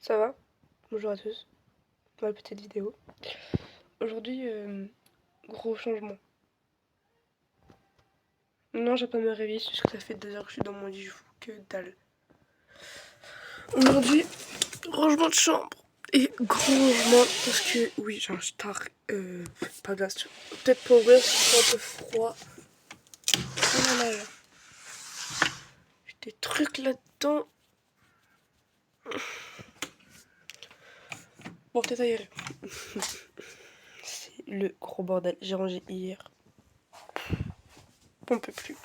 Ça va? Bonjour à tous, dans la petite vidéo. Aujourd'hui, gros changement. Non, j'ai pas me réveiller, c'est juste que ça fait 2 heures que je suis dans mon lit, je fous que dalle. Aujourd'hui, rangement de chambre. Et grand rangement, parce que, oui, j'ai un star, pas glace. Peut-être pour ouvrir, parce qu'il fait un peu froid. Oh là là là. J'ai des trucs là-dedans. Bon, peut-être ailleurs. C'est le gros bordel. J'ai rangé hier. On peut plus.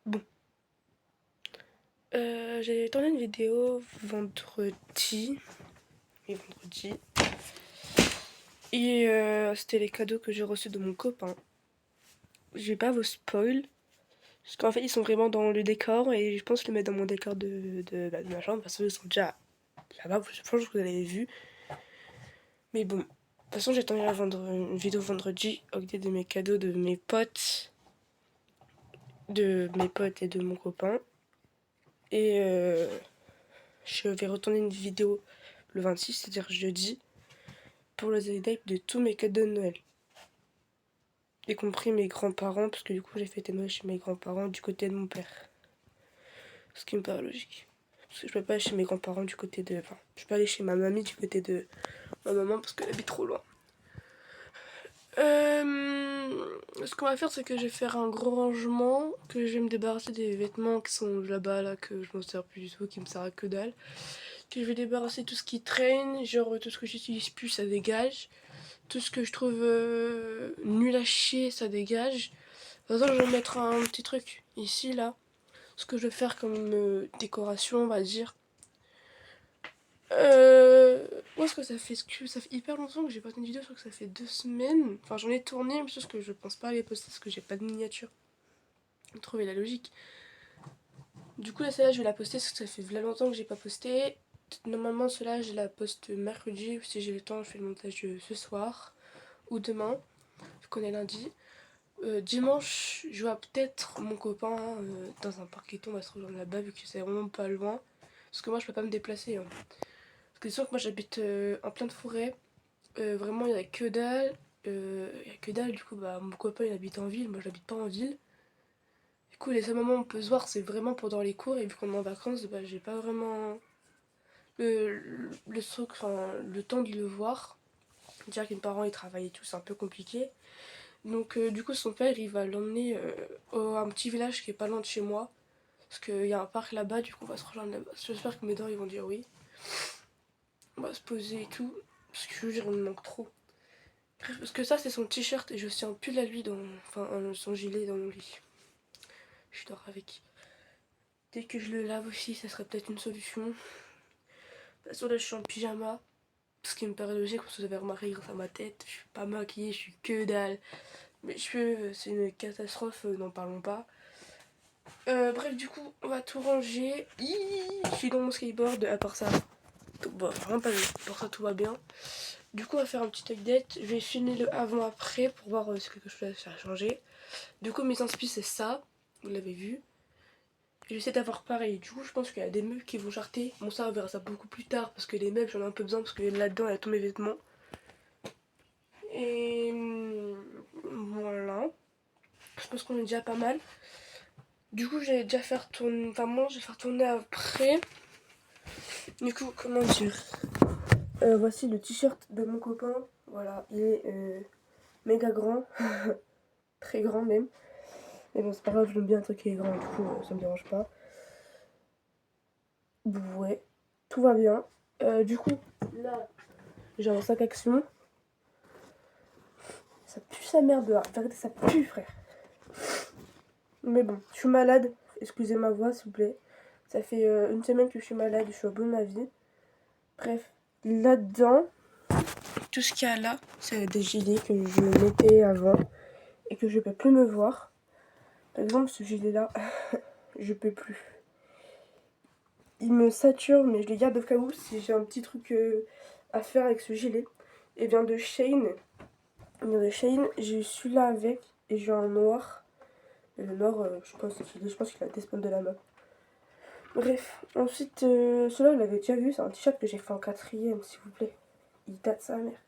Bon. J'ai tourné une vidéo vendredi. Et vendredi. Et c'était les cadeaux que j'ai reçus de mon copain. Je vais pas vous spoil. Parce qu'en fait, ils sont vraiment dans le décor. Et je pense les mettre dans mon décor de ma chambre. Parce qu'ils sont déjà là-bas. Je pense que vous l'avez vu. Mais bon. De toute façon, j'ai tourné une vidéo vendredi. Au lieu de mes cadeaux de mes potes. De mes potes et de mon copain. Et je vais retourner une vidéo le 26, c'est-à-dire jeudi. Pour le update de tous mes cadeaux de Noël. Y compris mes grands-parents, parce que du coup j'ai fêté Noël chez mes grands-parents du côté de mon père. Ce qui me paraît logique. Parce que je peux pas aller chez mes grands-parents du côté de... Enfin, je peux aller chez ma mamie du côté de ma maman parce qu'elle habite trop loin. Ce qu'on va faire, c'est que je vais faire un gros rangement, que je vais me débarrasser des vêtements qui sont là-bas, là, que je m'en sers plus du tout, qui me servent à que dalle. Que je vais débarrasser tout ce qui traîne, genre tout ce que j'utilise plus, ça dégage. Tout ce que je trouve nul à chier, ça dégage. De toute façon, je vais mettre un petit truc ici, là. Ce que je vais faire comme décoration, on va dire. Où est-ce que ça fait? Ça fait hyper longtemps que j'ai pas tourné une vidéo, je crois que ça fait 2 semaines. Enfin, j'en ai tourné, mais c'est juste que je pense pas à les poster parce que j'ai pas de miniature. Trouver la logique. Du coup, là, celle-là, je vais la poster parce que ça fait vraiment longtemps que j'ai pas posté. Normalement, celle-là, je la poste mercredi. Si j'ai le temps, je fais le montage ce soir ou demain. Je connais lundi. Dimanche, je vois peut-être mon copain dans un parqueton, on va se rejoindre là-bas vu que c'est vraiment pas loin. Parce que moi, je peux pas me déplacer. Hein. Parce que c'est sûr que moi, j'habite en plein de forêt. Vraiment, il y a que dalle. Il y a que dalle, du coup, bah, mon copain, il habite en ville. Moi, j'habite pas en ville. Du coup, les seuls moments où on peut se voir, c'est vraiment pendant les cours. Et vu qu'on est en vacances, bah, j'ai pas vraiment le temps de le voir. Dire que mes parents, ils travaillent et tout, c'est un peu compliqué. Donc du coup son père il va l'emmener à un petit village qui est pas loin de chez moi. Parce qu'il y a un parc là-bas, du coup on va se rejoindre là-bas. J'espère que mes dents ils vont dire oui. On va se poser et tout. Parce que je veux dire il me manque trop. Bref, parce que ça c'est son t-shirt et je suis un pull à lui dans. Enfin son gilet dans mon lit. Je dors avec. Dès que je le lave aussi, ça serait peut-être une solution. De toute façon là je suis en pyjama. Ce qui me paraît logique parce que vous avez remarqué grâce à ma tête. Je suis pas maquillée, je suis que dalle. Mes cheveux c'est une catastrophe, n'en parlons pas. Bref, du coup, on va tout ranger. Je suis dans mon skateboard, à part ça. Bon, vraiment pas vu. À part ça, tout va bien. Du coup, on va faire un petit update. Je vais filmer le avant-après pour voir si quelque chose a changé. Du coup, mes inspi, c'est ça. Vous l'avez vu. J'essaie d'avoir pareil. Du coup, je pense qu'il y a des meubles qui vont charter. Bon, ça, on verra ça beaucoup plus tard. Parce que les meubles, j'en ai un peu besoin. Parce que là-dedans, il y a tous mes vêtements. Et voilà. Je pense qu'on est déjà pas mal. Du coup, j'allais déjà faire tourner. Enfin, moi, je vais faire tourner après. Du coup, comment dire voici le t-shirt de mon copain. Voilà, il est méga grand. Très grand même. Mais bon, c'est pas grave, je l'aime bien un truc qui est grand. Du coup, ça me dérange pas. Ouais, tout va bien. Du coup, là, j'ai un sac action. Ça pue sa mère dehors. Regardez, ça pue, frère. Mais bon, je suis malade. Excusez ma voix, s'il vous plaît. Ça fait une semaine que je suis malade. Je suis au bout de ma vie. Bref, là-dedans, tout ce qu'il y a là, c'est des gilets que je mettais avant et que je peux plus me voir. Par exemple, ce gilet-là, je peux plus. Il me sature, mais je les garde au cas où si j'ai un petit truc à faire avec ce gilet. Et vient de Shein. J'ai eu celui-là avec et j'ai un noir. Et le noir, je pense qu'il a des spots de la map. Bref, ensuite, celui-là, vous l'avez déjà vu, c'est un t-shirt que j'ai fait en 4ème, s'il vous plaît. Il date sa mère.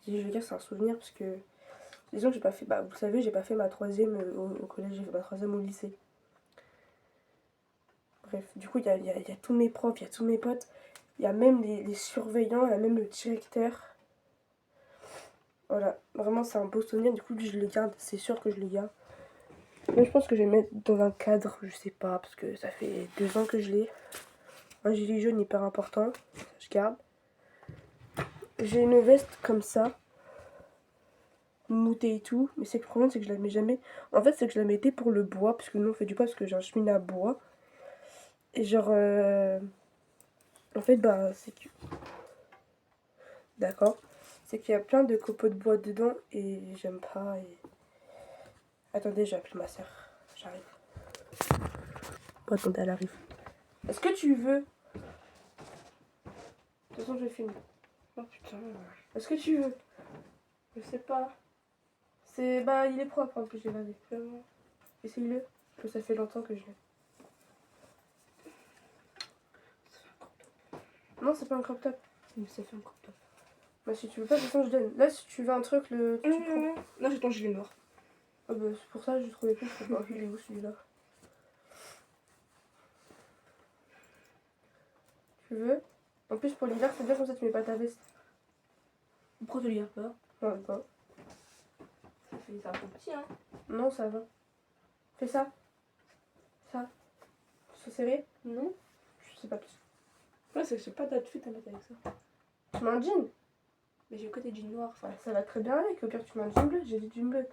Et je veux dire, c'est un souvenir parce que, disons que j'ai pas fait, bah vous le savez, j'ai pas fait ma 3ème au collège, j'ai fait ma 3ème au lycée. Bref, du coup, il y a tous mes profs, il y a tous mes potes, il y a même les surveillants, il y a même le directeur. Voilà, vraiment, c'est un beau souvenir, du coup, je le garde, c'est sûr que je le garde. Mais je pense que je vais le mettre dans un cadre, je sais pas, parce que ça fait 2 ans que je l'ai. Un gilet jaune hyper important, je garde. J'ai une veste comme ça, moutée et tout, mais c'est que le problème c'est que je la mets jamais. En fait, c'est que je la mettais pour le bois, parce que nous on fait du bois parce que j'ai un cheminée à bois. Et genre, en fait, bah, c'est que. D'accord. C'est qu'il y a plein de copeaux de bois dedans et j'aime pas. Et... Attendez, j'ai appelé ma soeur. J'arrive. Oh, attendez, elle arrive. Est-ce que tu veux. De toute façon, je filme. Oh putain. Est-ce que tu veux. Je sais pas. C'est. Bah, il est propre en plus, j'ai lavé. Essaye-le. Parce que ça fait longtemps que je l'ai. Non, c'est pas un crop top. Mais ça fait un crop top. Bah, si tu veux pas, de toute façon, je donne. Là, si tu veux un truc, tu prends. Non, j'ai ton gilet noir. Ah bah, c'est pour ça que je trouvais plus. Je sais pas, il est où celui-là? Tu veux? En plus, pour l'hiver, c'est bien comme ça, tu mets pas ta veste. Pourquoi tu l'hiver pas? Ouais, pas. Ça fait un peu petit, hein. Non, ça va. Fais ça. Ça. Se serrer? Non. Je sais pas plus. Ouais, c'est que j'ai pas d'outfit à mettre avec ça. Tu mets un jean? Mais j'ai que des jeans noirs. Ouais, ça va très bien avec. Au pire, tu mets un jean bleu. J'ai dit jean bleu.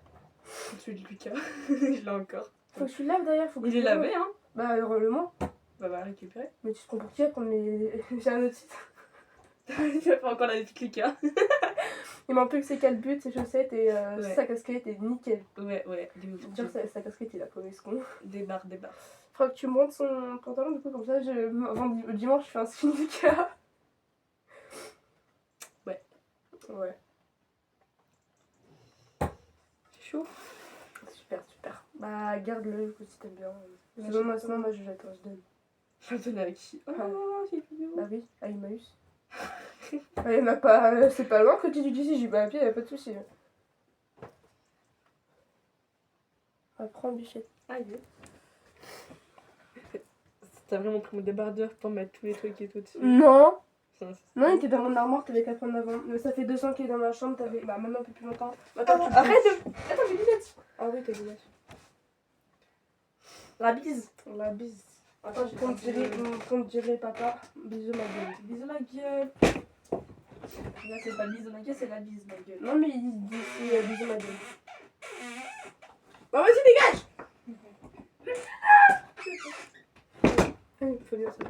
Celui de Lucas. Je l'ai encore. Faut que tu le laves d'ailleurs. Faut que Il tu est le lavé, hein. Bah, alors le moi. Bah, récupérer. Mais tu te prends pour qui à prendre mes. J'ai un autre site. Tu as pas encore la petite Lucas. Il manque plus que ses calbutes, ses chaussettes et Ouais. sa casquette et nickel. Ouais. Je veux dire, sa casquette, il a paumé ce con. Des barres. Faudra que tu me montres son pantalon, du coup, comme ça, avant dimanche, je fais un syndicat. Ouais. Ouais. C'est chaud. Super. Bah, garde-le, du coup, si t'aimes bien. Ouais, Sinon, moi, je jette, je donne. Je vais te donner à qui? Oh, c'est mignon. Bah oui, à Emmaüs. Il y en a pas. C'est pas loin que tu dis d'ici, j'y vais à pied, y'a pas de soucis. Prends, bichette. Aïe. T'as vraiment pris mon débardeur pour mettre tous les trucs et tout dessus. Non! Ça, Non, il était dans mon armoire, t'avais qu'à prendre avant. Mais ça fait 200 qu'il est dans ma chambre, t'avais. Bah, même un peu plus longtemps. Attends, arrête de. Attends, j'ai des lunettes! Ah oui, t'as des lunettes. La bise. La bise. Attends, on dirait papa. Bisous, ma gueule. Bisous ma gueule. Là, c'est pas bisous ma gueule, c'est la bise ma gueule. Non, mais il dit c'est bisous, ma gueule. Bah, vas-y, dégage. Faut bien ça.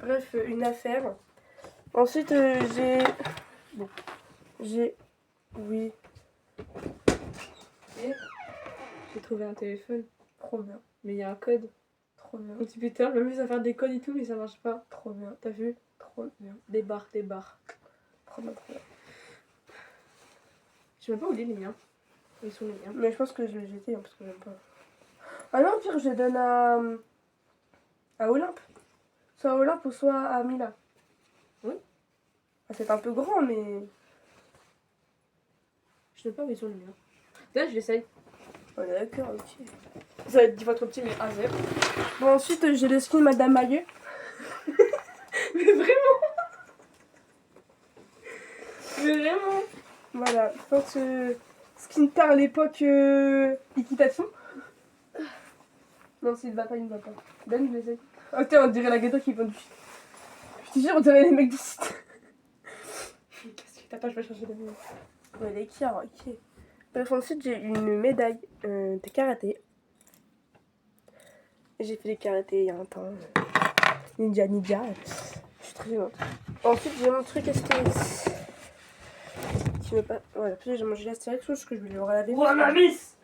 Bref, une affaire. Ensuite, j'ai. Bon. Oui. Et j'ai trouvé un téléphone. Trop bien. Mais il y a un code. Trop bien. On dit putain, je m'amuse à faire des codes et tout, mais ça marche pas. Trop bien. T'as vu? Trop bien. Des barres. Trop bien. Je sais même pas où il est les miens. Ils sont les miens. Mais je pense que je vais jeter, hein, parce que j'aime pas. Ah non, pire, je les donne à Olympe. Soit à Olympe ou soit à Mila. Oui. Ah, c'est un peu grand, mais. Je sais pas où ils sont les miens. Là, je l'essaye. Ouais, d'accord, ok. Ça va être 10 fois trop petit, mais à zéro. Bon, ensuite, j'ai le skin Madame Maillot. Mais vraiment. Mais vraiment. Voilà, je pense skin tard à l'époque équitation. Non, s'il ne va pas, il ne va pas. Ben, je l'essaye. Oh, tiens, on dirait la gâteau qui vend du shit. Je te jure, on dirait les mecs du site. Qu'est-ce que t'as pas, je vais chercher des miens. Ouais, les kiars, ok. Bref, ensuite, j'ai une médaille de karaté. J'ai fait des karaté il y a un temps. Ninja. Je suis très gênante. Ensuite, j'ai mon truc Astérix. Qui veut pas. Voilà, puis j'ai mangé l'Astérix parce que je voulais le laver. Oh ma miss.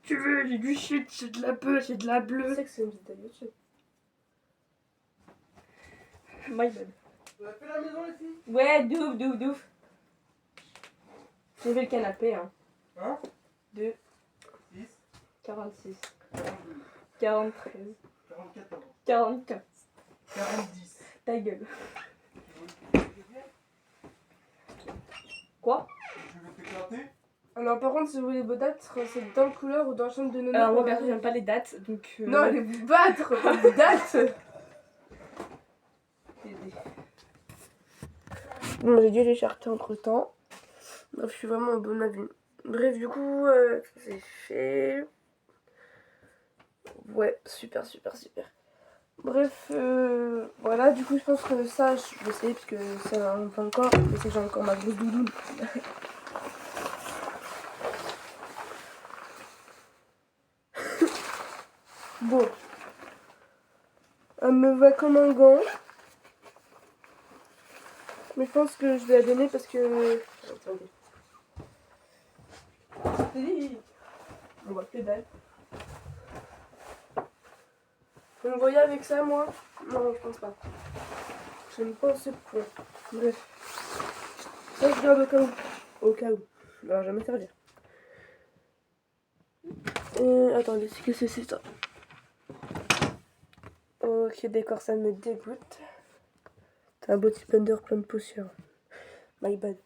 Tu veux, j'ai du shit, j'ai de la bleue, j'ai de la bleue. Je sais que c'est une vidéo YouTube. My bad. Vous avez fait la maison ici? Ouais, douf. J'ai fait le canapé, hein. Hein? 2. 6. 46. 42, 43. 44, 44. 40. Ta gueule. Quoi? Je vais t'éclater. Alors par contre, si vous voulez vos dates, c'est dans le couleur ou dans la chambre de Nono. Alors moi perso j'aime pas les dates donc. Non, allez vous battre, pas de dates. Bon, j'ai dû les chercher entre temps. Bref, je suis vraiment en bon avis. Bref, du coup, c'est fait. Ouais, super, super, super. Bref, voilà, du coup, je pense que ça, je le sais, parce que ça on fait encore. Je sais que j'ai encore ma grosse doudoune. Bon. Elle me va comme un gant. Mais je pense que je vais la donner parce que. Attendez. On voit que dalle. Vous me voyez avec ça, moi? Non, je pense pas. J'aime pas ce point. Bref. Ça, je garde au cas où. Au cas où. Ça va jamais servir. Attendez, c'est que c'est ça? Ok, d'accord, ça me dégoûte. T'as un beau petit blender plein de poussière. My bad.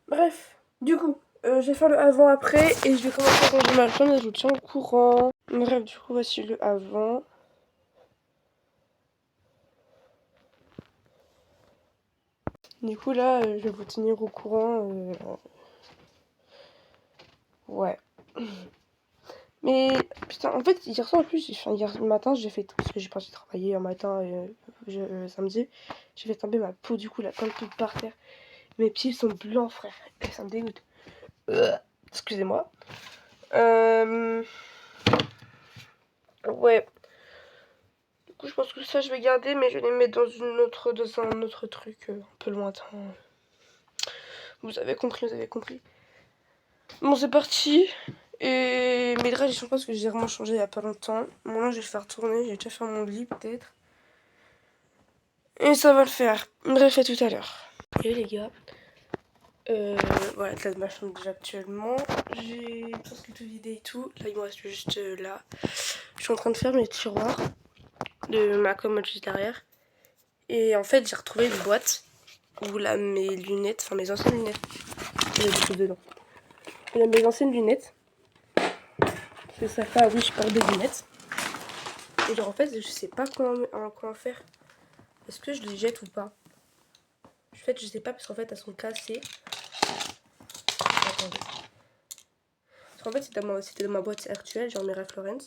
Bref, du coup, je vais faire le avant-après et je vais commencer à ranger ma chambre et je vous tiens au courant. Bref, du coup, voici le avant. Du coup, là, je vais vous tenir au courant. Ouais. Mais, putain, en fait, hier soir, en plus, hier matin, j'ai fait, parce que j'ai parti travailler un matin, samedi, j'ai fait tomber ma peau, du coup, là, comme tout par terre. Mes pieds sont blancs, frère, et ça me dégoûte. Excusez-moi. Ouais. Du coup, je pense que ça, je vais garder, mais je vais les mettre dans un autre truc, un peu lointain. Vous avez compris, vous avez compris. Bon, c'est parti. Et mes draps, je pense que j'ai vraiment changé il y a pas longtemps. Bon, là, je vais le faire tourner. J'ai déjà fait mon lit, peut-être. Et ça va le faire. Bref, à tout à l'heure. Et les gars. Voilà, là, de ma chambre déjà actuellement. J'ai presque tout vidé et tout. Là, il me reste juste là. Je suis en train de faire mes tiroirs de ma commode juste derrière. Et en fait, j'ai retrouvé une boîte où là, mes lunettes, enfin mes anciennes lunettes. Il y a des choses dedans. Il y a mes anciennes lunettes. Je sais pas, oui, je porte des lunettes. Et genre, en fait, je sais pas comment faire. Est-ce que je les jette ou pas? En fait, je sais pas parce qu'en fait, elles sont cassées. Attendez. Parce qu'en fait, c'était dans ma boîte actuelle, genre mes Ralph Lauren.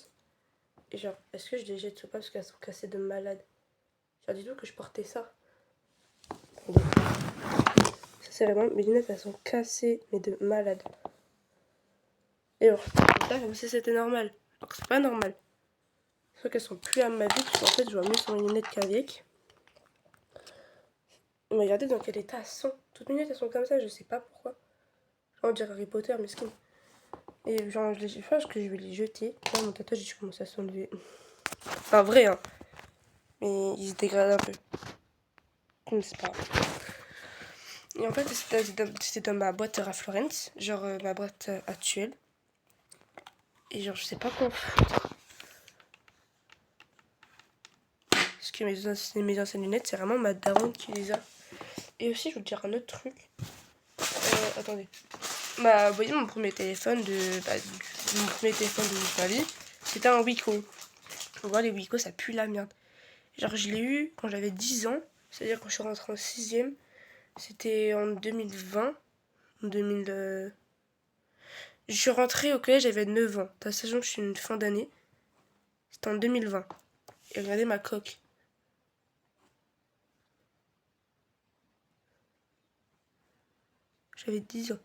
Et genre, est-ce que je les jette ou pas parce qu'elles sont cassées de malade? Genre, dis-toi que je portais ça. Attendez. Ça, c'est vraiment, mes lunettes, elles sont cassées, mais de malade. Et alors, là, comme si c'était normal. Alors que c'est pas normal. Sauf qu'elles sont plus à ma vie, parce qu'en fait, je vois mieux sur mes lunettes qu'avec. Mais regardez dans quel état elles sont. Toutes mes lunettes, elles sont comme ça, je sais pas pourquoi. On dirait Harry Potter, mais skin. Et genre, je pense que je vais les jeter. Là, mon tatouage, il commence à s'enlever. Enfin, vrai, hein. Mais il se dégrade un peu. Mais c'est pas grave. Et en fait, c'était dans ma boîte Ralph Lauren. Genre, ma boîte actuelle. Et genre, je sais pas quoi foutre. Parce que mes anciennes lunettes, c'est vraiment ma daronne qui les a. Et aussi, je vais vous dire un autre truc. Attendez. Bah, vous voyez mon premier téléphone mon premier téléphone de ma vie, c'était un Wiko. Vous voyez, les Wiko, ça pue la merde. Genre, je l'ai eu quand j'avais 10 ans, c'est-à-dire quand je suis rentrée en 6ème. C'était en 2020. Je suis rentrée au collège, j'avais 9 ans. T'as sachant que je suis une fin d'année. C'était en 2020. Et regardez ma coque. J'avais 10 ans.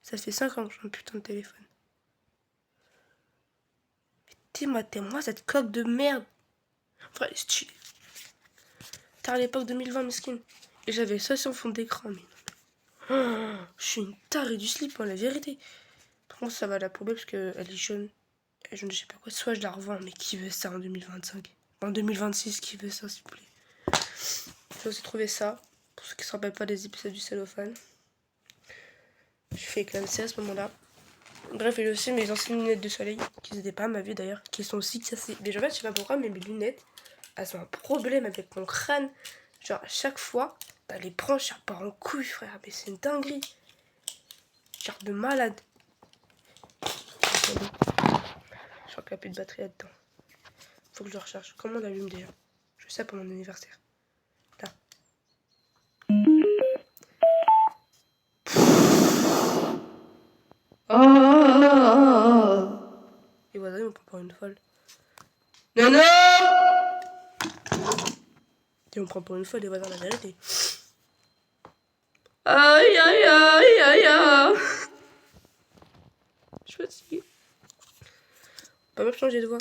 Ça fait 5 ans que j'ai un putain de téléphone. T'es-moi cette coque de merde. Enfin, elle est stylée. T'es à l'époque 2020, mesquine. Et j'avais ça sur fond d'écran, mais... Oh, je suis une tarée du slip, hein, la vérité. Par contre, ça va à la poubelle parce qu'elle est jaune. Elle est jaune, je sais pas quoi. Soit je la revends, mais qui veut ça en 2025? En 2026, qui veut ça, s'il vous plaît? J'ai aussi trouvé ça. Pour ceux qui se rappellent pas des épisodes du cellophane. Je fais éclater à ce moment-là. Bref, et j'ai aussi mes anciennes lunettes de soleil, qui n'étaient pas à ma vue d'ailleurs, qui sont aussi cassées. Mais en fait, je sais pas pourquoi, mais mes lunettes, elles ont un problème avec mon crâne. Genre, à chaque fois, bah, les branches, ça part en couille, frère. Mais c'est une dinguerie. Genre de malade. Attendez. Je crois qu'il n'y a plus de batterie là-dedans. Faut que je le recharge. Comment on l'allume déjà? Je fais ça pour mon anniversaire. Là. Oh. Les voisins ils me prennent pour une folle. Non, non. Et on me prend pour une folle, les voisins, la vérité. Aïe, aïe, aïe, aïe, aïe. Je suis fatiguée. On peut même changer de voix.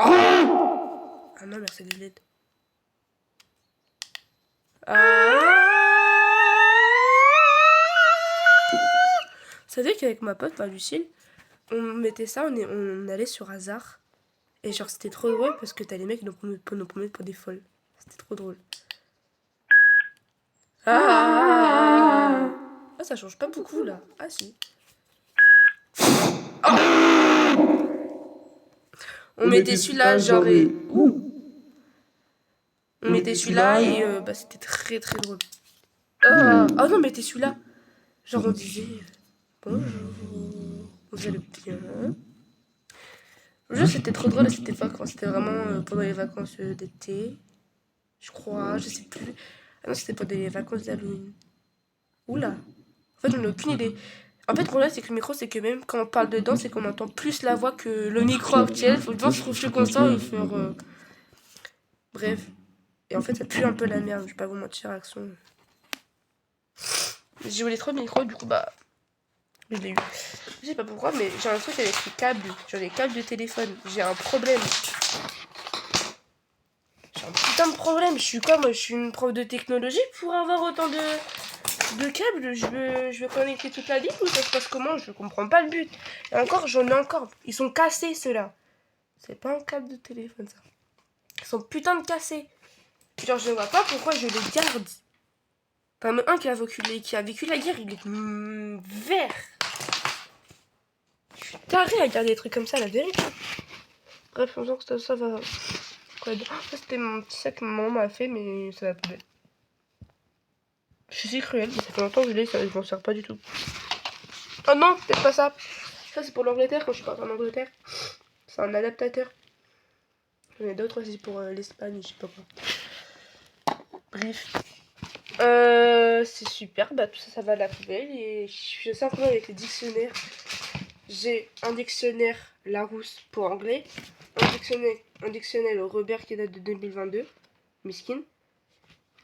Oh. Ah non, merci de l'aide. Vous savez qu'avec ma pote, Lucille, on mettait ça, on allait sur hasard. Et genre, c'était trop drôle parce que t'as les mecs qui nous prenaient pour des folles. C'était trop drôle. Ah, ça change pas beaucoup là. Ah si. On mettait celui-là, genre. On mettait celui-là et bah, c'était très très drôle. Oh non, on mettait celui-là. Genre, on disait bonjour, vous allez bien. Le jeu c'était trop drôle à cette époque. C'était vraiment pendant les vacances d'été. Je crois, je sais plus. Ah non, c'était pendant les vacances d'Halloween. Oula. En fait, j'en ai aucune idée. En fait, le problème, c'est que le micro, c'est que même quand on parle dedans, c'est qu'on entend plus la voix que le micro actuel. Faut que je suis constant et faire. Bref. Et en fait, ça pue un peu la merde, je vais pas vous mentir, Action. J'ai voulu trop le micro, du coup, bah. Je l'ai eu. Je sais pas pourquoi, mais j'ai un truc avec les câbles. Genre les câbles de téléphone. J'ai un problème. J'ai un putain de problème. Je suis quoi, moi? Je suis une prof de technologie pour avoir autant de câbles. Je veux connecter toute la ligne ou ça se passe comment? Je comprends pas le but. Et encore, j'en ai encore. Ils sont cassés, ceux-là. C'est pas un câble de téléphone, ça. Ils sont putain de cassés. Genre, je vois pas pourquoi je les garde. Enfin, même un qui a vécu la guerre, il est vert. Je suis tarée à garder des trucs comme ça, la vérité. Bref, on sent que ça va. Quoi de... Ça, c'était mon petit sac que ma maman m'a fait, mais ça va poubelle. Je suis si cruelle, mais ça fait longtemps que je l'ai, ça, je m'en sers pas du tout. Oh non, peut-être pas ça. Ça, c'est pour l'Angleterre quand je suis partie en Angleterre. C'est un adaptateur. J'en ai d'autres aussi pour l'Espagne, je sais pas quoi. Bref. C'est super, bah tout ça, ça va à la poubelle. Et je sais un peu avec les dictionnaires. J'ai un dictionnaire Larousse pour anglais. Un dictionnaire Robert qui date de 2022. Miskin.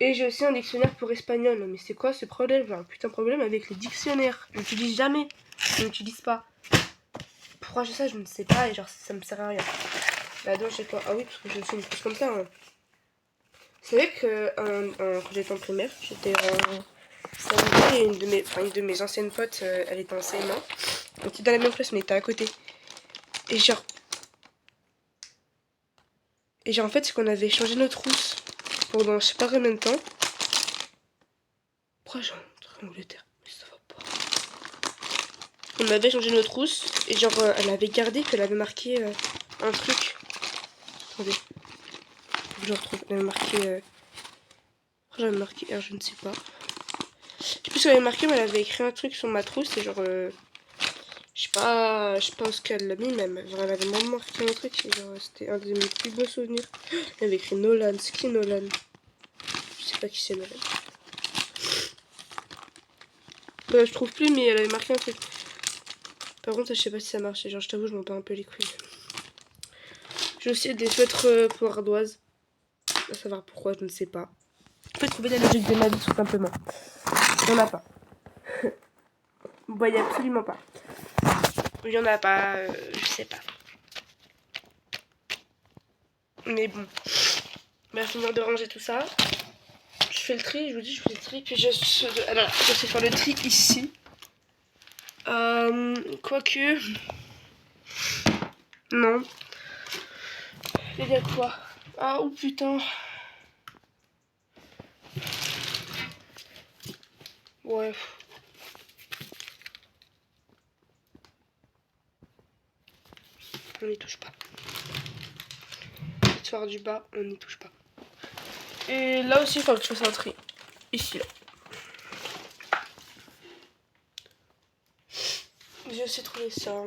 Et j'ai aussi un dictionnaire pour espagnol. Mais c'est quoi ce problème? J'ai un putain de problème avec les dictionnaires. Je n'utilise jamais. Je n'utilise pas. Pourquoi j'ai ça? Je ne sais pas. Et genre, ça me sert à rien. Bah, non, je sais pas. Ah oui, parce que j'ai aussi une chose comme ça. Hein. C'est vrai que quand j'étais en primaire, j'étais en CM2 et une de mes anciennes potes, elle était en CM1. On était dans la même classe, mais elle était à côté. Et genre, en fait, c'est qu'on avait changé notre trousse pendant je sais pas combien de temps. Pourquoi j'ai un en Angleterre? Mais ça va pas. On avait changé notre trousse et genre, elle avait gardé qu'elle avait marqué un truc. Attendez. Faut que je retrouve. Elle avait marqué. J'avais marqué R, je ne sais pas. Je sais plus ce qu'elle avait marqué, mais elle avait écrit un truc sur ma trousse et genre. Je sais pas où ce qu'elle l'a mis même. Genre, elle avait vraiment marqué un truc et genre, c'était un de mes plus beaux souvenirs. Elle avait écrit Nolan, Ski Nolan. Je sais pas qui c'est Nolan. Bah, je trouve plus, mais elle avait marqué un truc. Par contre, je sais pas si ça marche. Genre, je t'avoue, je m'en bats un peu les couilles. J'ai aussi des feutres pour ardoise. À savoir pourquoi, je ne sais pas. Je peux trouver la logique de ma vie, tout simplement. Il n'y en a pas. Vous voyez absolument pas. Il n'y en a pas, je sais pas. Mais bon. On va finir de ranger tout ça. Je fais le tri, je vous dis, je fais le tri. Puis alors, je sais faire le tri ici. Quoique. Non. Il y a quoi? Ah, oh putain. Ouais. on n'y touche pas. L'histoire du bas, on n'y touche pas. Et là aussi, il faut que je fasse un tri. Ici, là. J'ai aussi trouvé ça.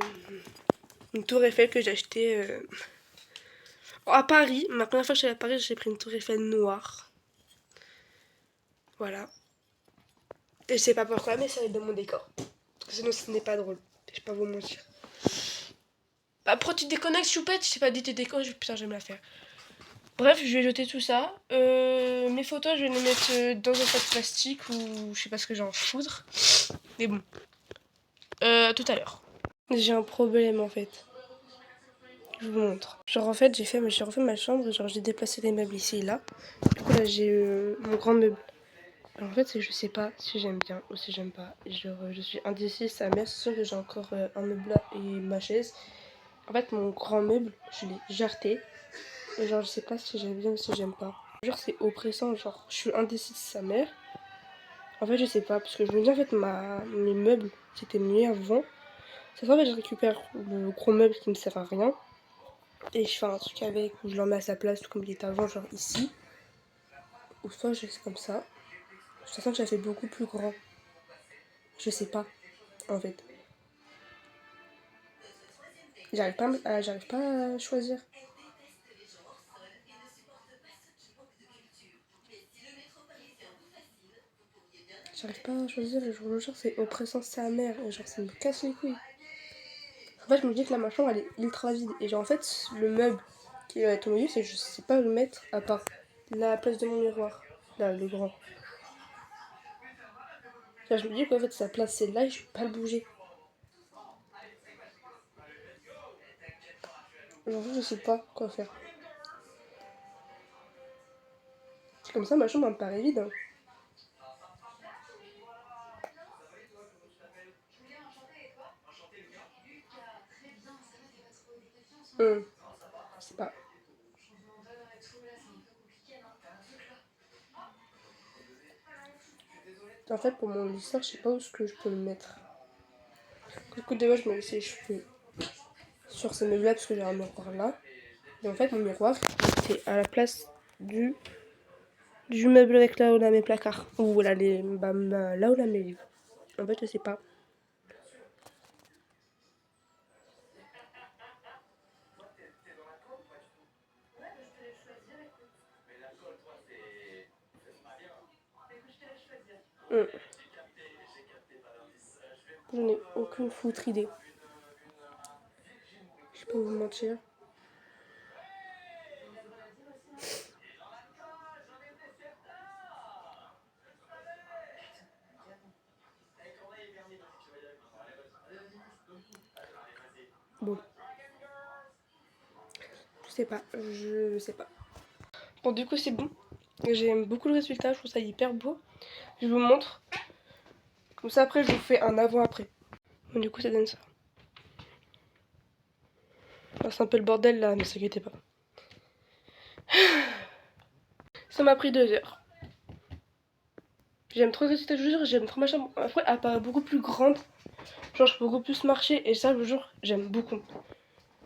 Une tour Eiffel que j'ai acheté à Paris. Ma première fois que je suis allée à Paris, j'ai pris une tour Eiffel noire. Voilà. Et je sais pas pourquoi, mais ça va être dans mon décor. Parce que sinon, ce n'est pas drôle. Je vais pas vous mentir. Bah, pourquoi tu te déconnectes, choupette? Je sais pas dit tes décors, putain, je vais me la faire. Bref, je vais jeter tout ça. Mes photos, je vais les mettre dans un sac plastique ou je sais pas ce que j'ai en foudre. Mais bon. Tout à l'heure. J'ai un problème en fait. Je vous montre. Genre en fait, j'ai refait ma chambre. Genre j'ai déplacé les meubles ici et là. Du coup là, j'ai mon grand meuble. Alors en fait, c'est que je sais pas si j'aime bien ou si j'aime pas. Genre je suis indécise. Sa mère, c'est sûr que j'ai encore un meuble là et ma chaise. En fait, mon grand meuble, je l'ai jarté. Et genre, je sais pas si j'aime bien ou si j'aime pas. Genre, c'est oppressant. Genre, je suis indécise de sa mère. En fait, je sais pas. Parce que je me dis, en fait, mes meubles, c'était mieux avant. C'est ça, en fait, je récupère le gros meuble qui me sert à rien. Et je fais un truc avec, où je l'en mets à sa place, tout comme il était avant, genre ici. Ou soit je laisse comme ça. De toute façon, je la fais beaucoup plus grand. Je sais pas, en fait. J'arrive pas à choisir. J'arrive pas à choisir et je vous le jure, c'est oppressant sa mère. Et genre, ça me casse les couilles. En fait, je me dis que là, ma chambre, elle est ultra vide. Et genre, en fait, le meuble qui va être au milieu, c'est je sais pas le mettre à part la place de mon miroir. Là, le grand. Là, je me dis qu'en fait, sa place, c'est là et je peux pas le bouger. Genre, je sais pas quoi faire. C'est comme ça, ma chambre, elle me paraît vide. Hein. Je sais pas. En fait, pour mon lisseur, je sais pas où est-ce que je peux le mettre. Écoute, des fois, je me laisse les cheveux sur ce meuble-là parce que j'ai un miroir là. Et en fait, mon miroir était à la place du meuble avec là où on a mes placards. Ou là, là où on a mes livres. En fait, je sais pas. Je n'ai aucune foutre idée. Je vais pas vous mentir. Bon. Je sais pas. Je sais pas. Bon, du coup, c'est bon. J'aime beaucoup le résultat. Je trouve ça hyper beau. Je vous montre. Comme ça, après, je vous fais un avant-après. Bon, du coup, ça donne ça. Alors, c'est un peu le bordel là, ne s'inquiétez pas. Ça m'a pris 2 heures. J'aime trop le résultat, je vous jure, j'aime trop ma chambre. Après, elle paraît beaucoup plus grande. Genre, je peux beaucoup plus marcher. Et ça, je vous jure, j'aime beaucoup.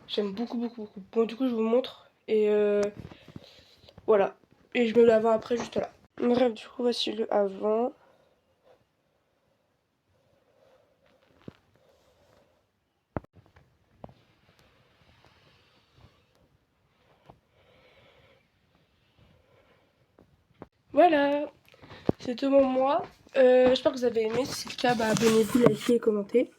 J'aime beaucoup, beaucoup, beaucoup. Bon, du coup, je vous montre. Et voilà. Et je mets le avant après, juste là. Bref, du coup, voici le avant. Voilà. C'est tout mon mois. J'espère que vous avez aimé. Si c'est le cas, bah, abonnez-vous, likez et commentez.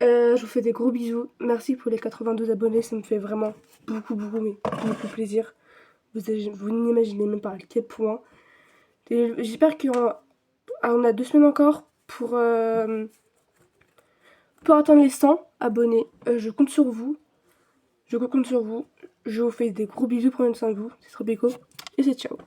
Je vous fais des gros bisous. Merci pour les 92 abonnés. Ça me fait vraiment beaucoup, beaucoup, mais beaucoup plaisir. Vous n'imaginez même pas à quel point. J'espère qu'on a 2 semaines encore pour atteindre les 100 abonnés. Je compte sur vous. Je compte sur vous. Je vous fais des gros bisous. Prenez soin de vous. C'est trop béco. Et c'est ciao.